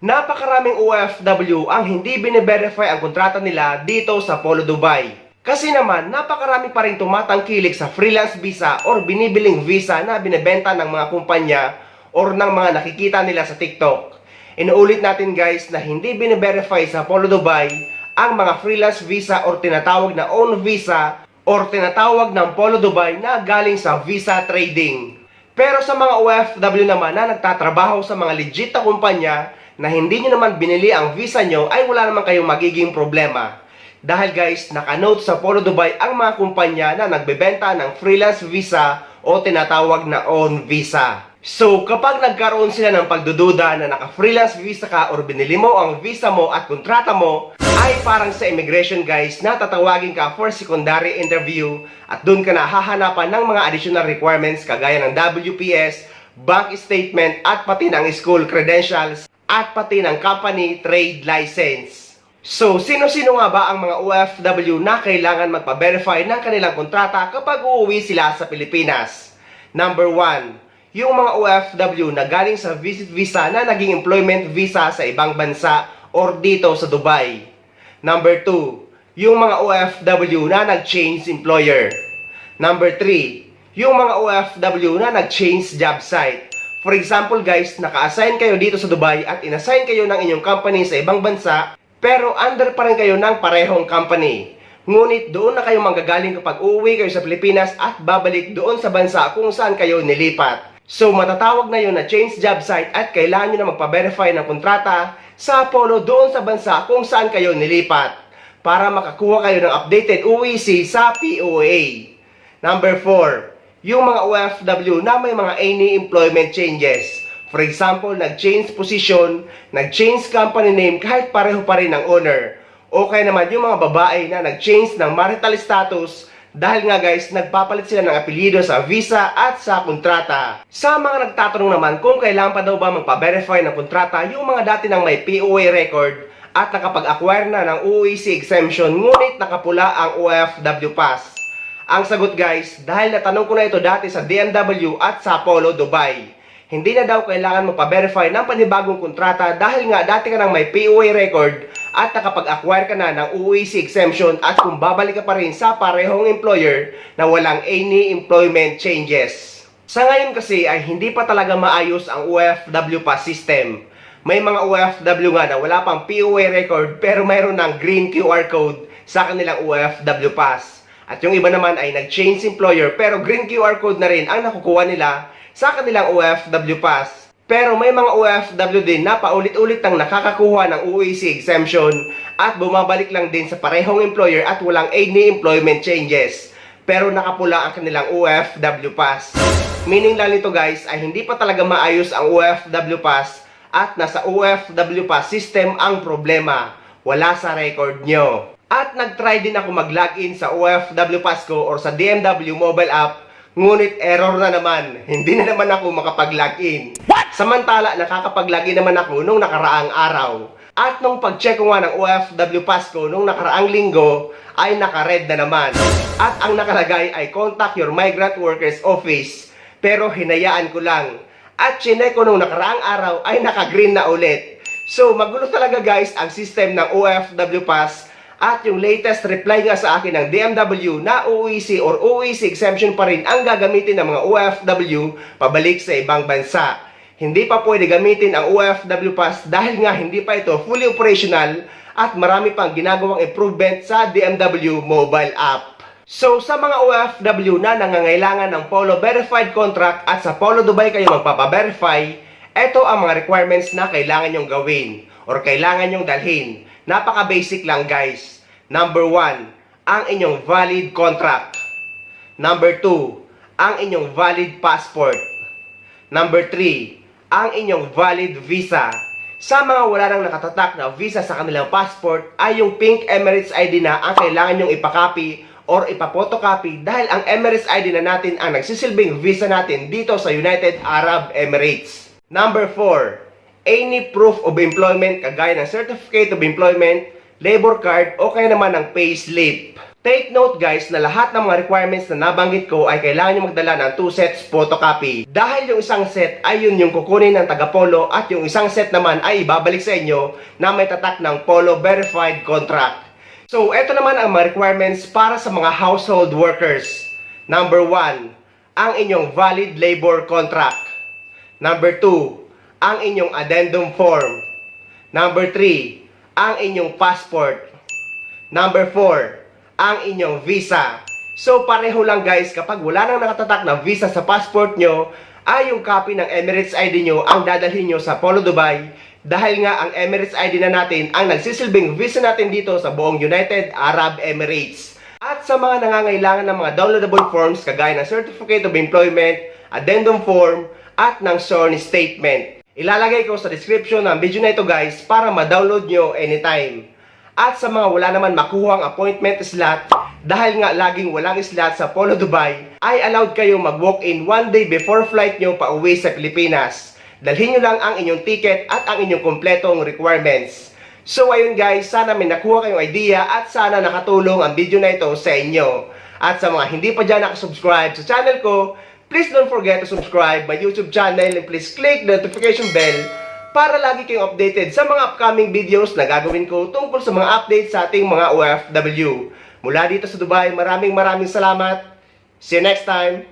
Napakaraming OFW ang hindi bine-verify ang kontrata nila dito sa Polo Dubai. Kasi naman, napakarami pa rin tumatangkilik sa freelance visa or binibiling visa na binebenta ng mga kumpanya or ng mga nakikita nila sa TikTok. Inuulit natin guys na hindi bine-verify sa Polo Dubai ang mga freelance visa or tinatawag na own visa or tinatawag ng Polo Dubai na galing sa visa trading. Pero sa mga OFW naman na nagtatrabaho sa mga legit na kumpanya na hindi nyo naman binili ang visa nyo ay wala naman kayong magiging problema. Dahil guys, nakanote sa Polo Dubai ang mga kumpanya na nagbebenta ng freelance visa o tinatawag na own visa. So kapag nagkaroon sila ng pagdududa na naka-freelance visa ka or binili mo ang visa mo at kontrata mo, ay parang sa immigration guys na tatawagin ka for secondary interview at doon ka na hahanapan ng mga additional requirements kagaya ng WPS, bank statement at pati ng school credentials at pati ng company trade license. So, sino-sino nga ba ang mga OFW na kailangan magpa-verify ng kanilang kontrata kapag uuwi sila sa Pilipinas? Number 1, yung mga OFW na galing sa visit visa na naging employment visa sa ibang bansa or dito sa Dubai. Number 2, yung mga OFW na nag-change employer. Number 3, yung mga OFW na nag-change job site. For example guys, naka-assign kayo dito sa Dubai at inassign kayo ng inyong company sa ibang bansa pero under pa rin kayo ng parehong company. Ngunit doon na kayo manggagaling kapag uuwi kayo sa Pilipinas at babalik doon sa bansa kung saan kayo nilipat. So matatawag na yun na change job site at kailangan nyo na magpa-verify ng kontrata sa Apollo doon sa bansa kung saan kayo nilipat para makakuha kayo ng updated UEC sa POA. Number 4, yung mga OFW na may mga any employment changes. For example, nag-change position, nag-change company name kahit pareho pa rin ang owner. O kaya naman yung mga babae na nag-change ng marital status dahil nga guys, nagpapalit sila ng apelyido sa visa at sa kontrata. Sa mga nagtatanong naman kung kailangan pa daw ba magpa-verify ng kontrata yung mga dati nang may POA record at nakapag-acquire na ng UEC exemption ngunit nakapula ang OFW pass. Ang sagot guys, dahil natanong ko na ito dati sa DMW at sa Polo Dubai. Hindi na daw kailangan magpa-verify ng panibagong kontrata dahil nga dati ka nang may POA record at nakapag-acquire ka na ng UEC exemption at kung babalik ka pa rin sa parehong employer na walang any employment changes. Sa ngayon kasi ay hindi pa talaga maayos ang OFW pass system. May mga OFW nga na wala pang POA record pero mayroon ng green QR code sa kanilang OFW pass. At yung iba naman ay nag-change employer pero green QR code na rin ang nakukuha nila sa kanilang OFW pass. Pero may mga OFW din na paulit-ulit nang nakakakuha ng UEC exemption at bumabalik lang din sa parehong employer at walang any employment changes. Pero nakapula ang kanilang OFW pass. Meaning lang nito guys ay hindi pa talaga maayos ang OFW pass at nasa OFW pass system ang problema. Wala sa record nyo. At nag-try din ako mag-login sa OFW pass ko or sa DMW mobile app. Ngunit error na naman, hindi na naman ako makapag-login. Samantala, nakakapag-login naman ako nung nakaraang araw. At nung pag-check ko nga ng OFW pass ko nung nakaraang linggo, ay naka-red na naman. At ang nakalagay ay contact your migrant workers office. Pero hinayaan ko lang. At chinek ko nung nakaraang araw ay naka-green na ulit. So magulo talaga guys ang system ng OFW pass. At yung latest reply nga sa akin ng DMW na UEC or UEC exemption pa rin ang gagamitin ng mga OFW pabalik sa ibang bansa. Hindi pa pwede gamitin ang OFW pass dahil nga hindi pa ito fully operational at marami pang ginagawang improvement sa DMW mobile app. So sa mga OFW na nangangailangan ng Polo verified contract at sa Polo Dubai kayo magpapa-verify, ito ang mga requirements na kailangan nyong gawin or kailangan nyong dalhin. Napaka-basic lang guys. Number 1, ang inyong valid contract. Number 2, ang inyong valid passport. Number 3, ang inyong valid visa. Sa mga wala nang nakatatak na visa sa kanilang passport, ay yung pink Emirates ID na ang kailangan nyong ipakopy or ipapotocopy dahil ang Emirates ID na natin ang nagsisilbing visa natin dito sa United Arab Emirates. Number 4, any proof of employment kagaya ng certificate of employment, labor card o kaya naman ng payslip. Take note guys na lahat ng mga requirements na nabanggit ko ay kailangan nyo magdala ng 2 sets photocopy. Dahil yung isang set ay yun yung kukunin ng taga-Polo at yung isang set naman ay ibabalik sa inyo na may tatak ng Polo Verified Contract. So, eto naman ang mga requirements para sa mga household workers. Number 1, ang inyong valid labor contract. Number 2, ang inyong addendum form. Number 3, ang inyong passport. Number 4, ang inyong visa. So pareho lang guys, kapag wala nang nakatatak na visa sa passport nyo, ay yung copy ng Emirates ID nyo ang dadalhin nyo sa Polo Dubai. Dahil nga ang Emirates ID na natin ang nagsisilbing visa natin dito sa buong United Arab Emirates. At sa mga nangangailangan ng mga downloadable forms kagaya ng Certificate of Employment, Addendum Form, at ng sworn statement. Ilalagay ko sa description ng video na ito guys para ma-download nyo anytime. At sa mga wala naman makuhang appointment slot, dahil nga laging walang slot sa Polo Dubai, ay allowed kayo mag-walk-in 1 day before flight nyo pa uwi sa Pilipinas. Dalhin nyo lang ang inyong ticket at ang inyong kompletong requirements. So ayun guys, sana may nakuha kayong idea at sana nakatulong ang video na ito sa inyo. At sa mga hindi pa dyan nakasubscribe sa channel ko, please don't forget to subscribe my YouTube channel and please click the notification bell para lagi kayong updated sa mga upcoming videos na gagawin ko tungkol sa mga updates sa ating mga OFW. Mula dito sa Dubai, maraming salamat. See you next time!